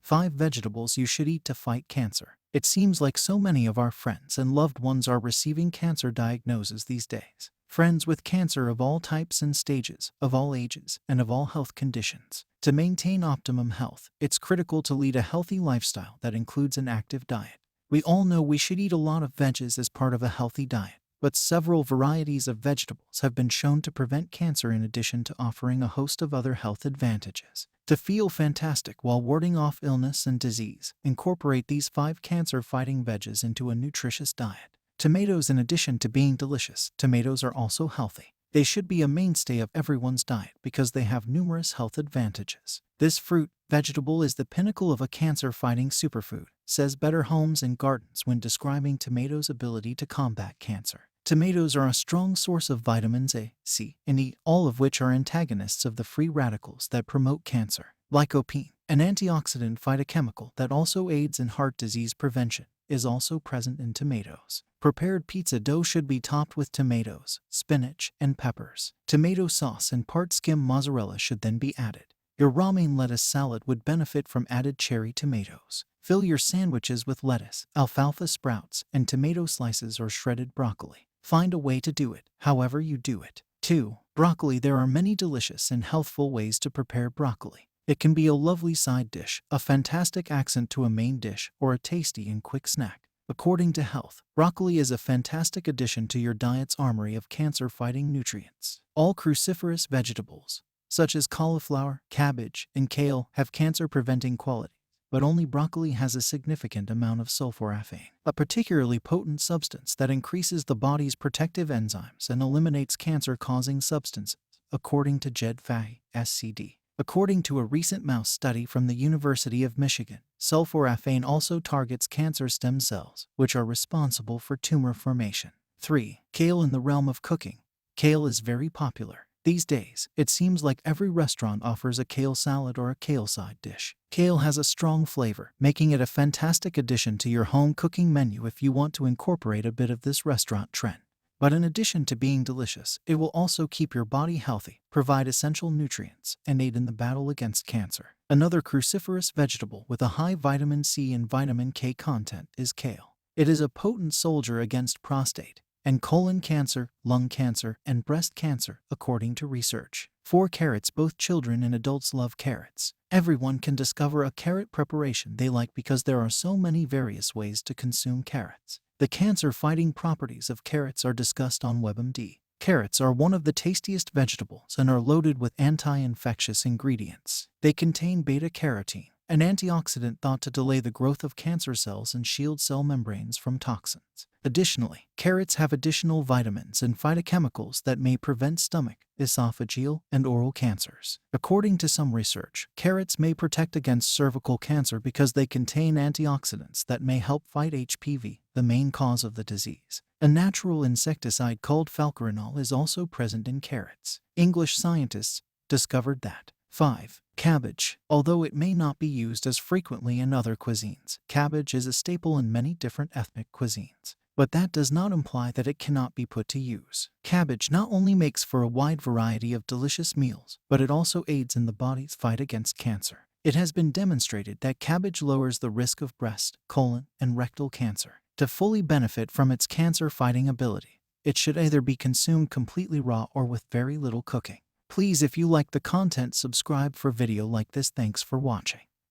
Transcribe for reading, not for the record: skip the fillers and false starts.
5 vegetables you should eat to fight cancer. It seems like so many of our friends and loved ones are receiving cancer diagnoses these days. Friends with cancer of all types and stages, of all ages, and of all health conditions. To maintain optimum health, it's critical to lead a healthy lifestyle that includes an active diet. We all know we should eat a lot of veggies as part of a healthy diet, but several varieties of vegetables have been shown to prevent cancer in addition to offering a host of other health advantages. To feel fantastic while warding off illness and disease, incorporate these 5 cancer-fighting veggies into a nutritious diet. Tomatoes. In addition to being delicious, tomatoes are also healthy. They should be a mainstay of everyone's diet because they have numerous health advantages. This vegetable is the pinnacle of a cancer-fighting superfood, says Better Homes and Gardens when describing tomatoes' ability to combat cancer. Tomatoes are a strong source of vitamins A, C, and E, all of which are antagonists of the free radicals that promote cancer. Lycopene, an antioxidant phytochemical that also aids in heart disease prevention, is also present in tomatoes. Prepared pizza dough should be topped with tomatoes, spinach, and peppers. Tomato sauce and part skim mozzarella should then be added. Your romaine lettuce salad would benefit from added cherry tomatoes. Fill your sandwiches with lettuce, alfalfa sprouts, and tomato slices or shredded broccoli. Find a way to do it, however you do it. 2. Broccoli. There are many delicious and healthful ways to prepare broccoli. It can be a lovely side dish, a fantastic accent to a main dish, or a tasty and quick snack. According to Health, broccoli is a fantastic addition to your diet's armory of cancer-fighting nutrients. All cruciferous vegetables, such as cauliflower, cabbage, and kale, have cancer-preventing qualities, but only broccoli has a significant amount of sulforaphane, a particularly potent substance that increases the body's protective enzymes and eliminates cancer-causing substances, according to Jed Fahy, SCD. According to a recent mouse study from the University of Michigan, sulforaphane also targets cancer stem cells, which are responsible for tumor formation. 3. Kale. In the realm of cooking, kale is very popular. These days, it seems like every restaurant offers a kale salad or a kale side dish. Kale has a strong flavor, making it a fantastic addition to your home cooking menu if you want to incorporate a bit of this restaurant trend. But in addition to being delicious, it will also keep your body healthy, provide essential nutrients, and aid in the battle against cancer. Another cruciferous vegetable with a high vitamin C and vitamin K content is kale. It is a potent soldier against prostate and colon cancer, lung cancer, and breast cancer, according to research. 4. Carrots. Both children and adults love carrots. Everyone can discover a carrot preparation they like because there are so many various ways to consume carrots. The cancer-fighting properties of carrots are discussed on WebMD. Carrots are one of the tastiest vegetables and are loaded with anti-infectious ingredients. They contain beta-carotene, an antioxidant thought to delay the growth of cancer cells and shield cell membranes from toxins. Additionally, carrots have additional vitamins and phytochemicals that may prevent stomach, esophageal, and oral cancers. According to some research, carrots may protect against cervical cancer because they contain antioxidants that may help fight HPV, the main cause of the disease. A natural insecticide called falcarinol is also present in carrots. English scientists discovered that. 5. Cabbage. Although it may not be used as frequently in other cuisines, cabbage is a staple in many different ethnic cuisines. But that does not imply that it cannot be put to use. Cabbage not only makes for a wide variety of delicious meals, but it also aids in the body's fight against cancer. It has been demonstrated that cabbage lowers the risk of breast, colon, and rectal cancer. To fully benefit from its cancer-fighting ability, it should either be consumed completely raw or with very little cooking. Please, if you like the content, subscribe for video like this. Thanks for watching.